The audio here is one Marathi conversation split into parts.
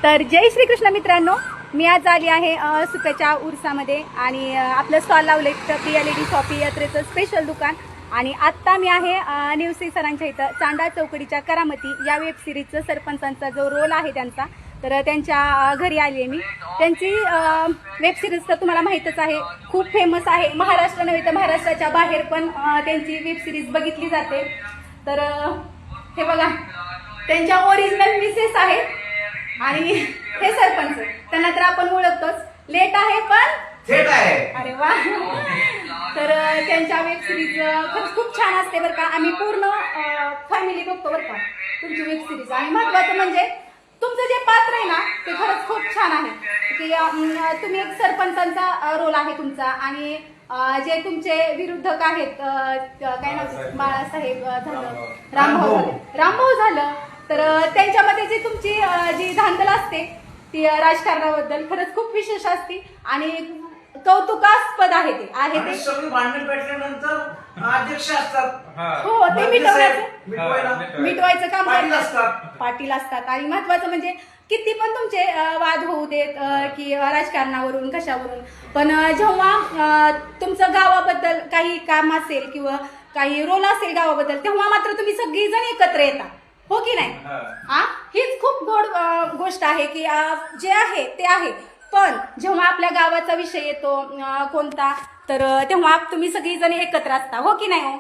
तर जय श्रीकृष्ण मित्रांनो, मी आज आली आहे सुप्याच्या उरसामध्ये आणि आपलं स्टॉल लावले रियालिटी शॉपी यात्रेचं स्पेशल दुकान. आणि आत्ता मी आहे न्यूसी सरांच्या इथं चांडा चौकडीच्या करामती या वेब सिरीजचं सरपंचांचा जो रोल आहे त्यांचा, तर त्यांच्या घरी आली आहे मी. त्यांची वेब सिरीज तर तुम्हाला माहीतच आहे, खूप फेमस आहे. महाराष्ट्र नव्हे तर महाराष्ट्राच्या बाहेर पण त्यांची वेब सिरीज बघितली जाते. तर हे बघा, त्यांच्या ओरिजिनल मिसेस आहे आणि हे सरपंच. त्यांना तर आपण ओळखतोच, लेट आहे पण थेट आहे. अरे वा. तर त्यांच्या वेब सिरीज खरंच खूप छान असते बरं का. आम्ही पूर्ण फॅमिली बघतो बरं का तुमची वेब सिरीज. आणि महत्वाचं म्हणजे तुमचं जे पात्र आहे ना ते खरंच खूप छान आहे की तुम्ही एक सरपंचांचा रोल आहे तुमचा. आणि जे तुमचे विरुद्धक आहेत, काय नाव, बाळासाहेब झालं, रामभाऊ झालं, तर त्यांच्यामध्ये जी तुमची जी धांदल असते ती राजकारणाबद्दल खरंच खूप विशेष असते आणि कौतुकास्पद आहे. ते सगळी भांडण पेटल्यानंतर अध्यक्ष असतात. हो, ते मिटवायचं काम पाटील असतात. पाटील असतात. आणि महत्वाचं म्हणजे किती पण तुमचे वाद होऊ देत की राजकारणावरून कशावरून, पण जेव्हा तुमचं गावाबद्दल काही काम असेल किंवा काही रोल असेल गावाबद्दल, तेव्हा मात्र तुम्ही सगळी जण एकत्र येता, हो की नाही? हीच खूप गोड गोष्ट आहे की जे आहे ते आहे, पण जेव्हा आपल्या गावाचा विषय येतो कोणता, तर तेव्हा तुम्ही सगळी जण एकत्र असता, हो की नाही हो?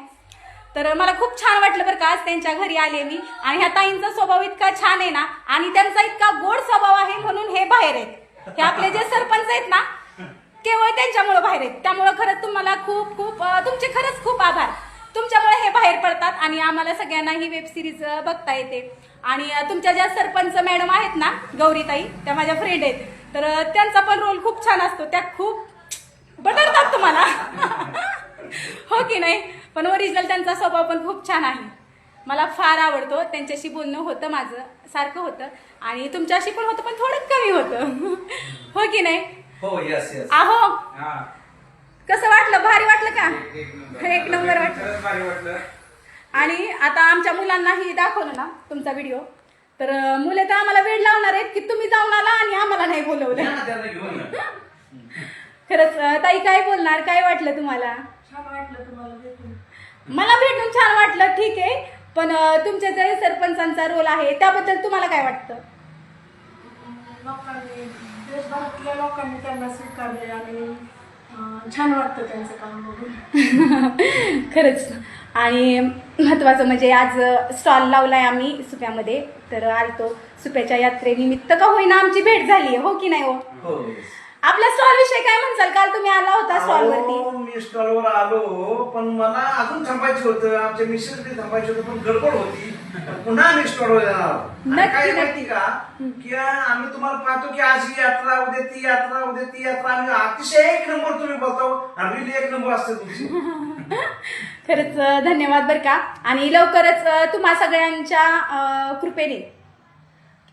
तर मला खूप छान वाटलं बरं का आज त्यांच्या घरी आले मी. आणि ह्या ताईंचा स्वभाव इतका छान आहे ना, आणि त्यांचा इतका गोड स्वभाव आहे म्हणून हे बाहेर आहेत. हे आपले जे सरपंच आहेत ना, केवळ त्यांच्यामुळे बाहेर आहेत. त्यामुळे खरंच तुम्हाला खूप खूप तुमचे खरंच खूप आभार. तुमच्यामुळे हे बाहेर पडतात आणि आम्हाला सगळ्यांना ही वेब सिरीज बघता येते. आणि तुमच्या ज्या सरपंच मॅडम आहेत ना, गौरीताई, त्या माझ्या फ्रेंड आहेत. तर त्यांचा पण रोल खूप छान असतो, त्या खूप बदलतात तुम्हाला हो की नाही? पण ओरिजिनल त्यांचा स्वभाव पण खूप छान आहे. मला फार आवडतो. त्यांच्याशी बोलणं होतं माझं, सारखं होतं. आणि तुमच्याशी पण होतं, पण थोडं कमी होतं हो की नाही? हो, यस यस. आहो, कसं वाटलं? भारी वाटलं का? एक नंबर वाटलं. आणि आता आमच्या मुलांनाही दाखवलं ना तुमचा व्हिडिओ, तर मुले तर आम्हाला वेळ लावणार आहेत की तुम्ही जाऊन आला आणि आम्हाला नाही बोलवलं. खरंच ताई, काय बोलणार? काय वाटलं तुम्हाला? छान वाटलं तुम्हाला भेटून. मला भेटून छान वाटलं, ठीक आहे. पण तुमच्या जे सरपंचांचा रोल आहे त्याबद्दल तुम्हाला काय वाटतं? लोकांनी, देशभरातल्या लोकांनी त्यांना स्वीकारले आणि छान वाटतं त्यांचं काम बघून खरंच. आणि महत्वाचं म्हणजे आज स्टॉल लावलाय आम्ही सुप्यामध्ये, तर आलतो सुप्याच्या यात्रेनिमित्त का होईना आमची भेट झाली, हो की नाही हो? आपल्या स्टॉल विषयी काय म्हणसाल? काल तुम्ही आला होता स्टॉल वरती. मी स्टॉलवर आलो, पण मला अजून थांबायचं होतं. आमच्या मिसेस बी थांबायचं होतं, पण गडबड होती. पुन्हा मी स्टॉलवर येणार. काय माहिती का की आम्ही तुम्हाला पाहतो की आज ही यात्रा, उद्या ती यात्रा, उद्या ती यात्रा. आम्ही अतिशय एक नंबर तुम्ही बोलतो, आणि एक नंबर असते तुमची. खरंच धन्यवाद बरं का. आणि लवकरच तुम्हा सगळ्यांच्या कृपेने,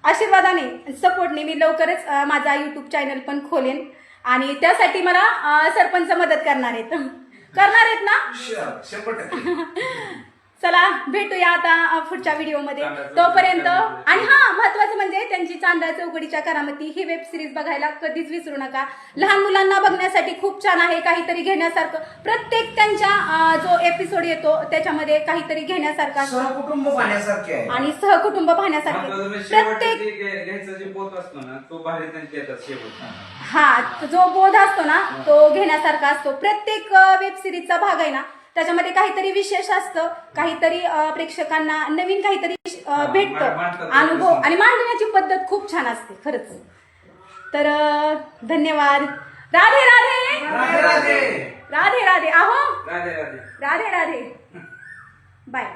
आशीर्वादाने, सपोर्टने मी लवकरच माझा YouTube चॅनल पण खोलेन. आणि त्यासाठी मला सरपंच मदत करणार आहेत ना? 100%. चला भेटूया आता पुढच्या व्हिडिओमध्ये. तोपर्यंत, आणि हा महत्वाचं म्हणजे त्यांची चांदा चौकडीच्या करामती ही वेब सिरीज बघायला कधीच विसरू नका. लहान मुलांना बघण्यासाठी खूप छान आहे, काहीतरी घेण्यासारखं. प्रत्येक त्यांच्या जो एपिसोड येतो त्याच्यामध्ये काहीतरी घेण्यासारखं सहकुटुंब पाहण्यासारखे आहे आणि सहकुटुंब पाहण्यासारखे. प्रत्येक जो बोध असतो ना तो घेण्यासारखा असतो. प्रत्येक वेब सिरीजचा भाग आहे ना, त्याच्यामध्ये काहीतरी विशेष असतं, काहीतरी प्रेक्षकांना नवीन काहीतरी भेटतं, अनुभव, आणि मांडण्याची पद्धत खूप छान असते खरंच. तर धन्यवाद. राधे राधे. राधे राधे. राधे राधे. आहो, राधे राधे. राधे राधे. बाय.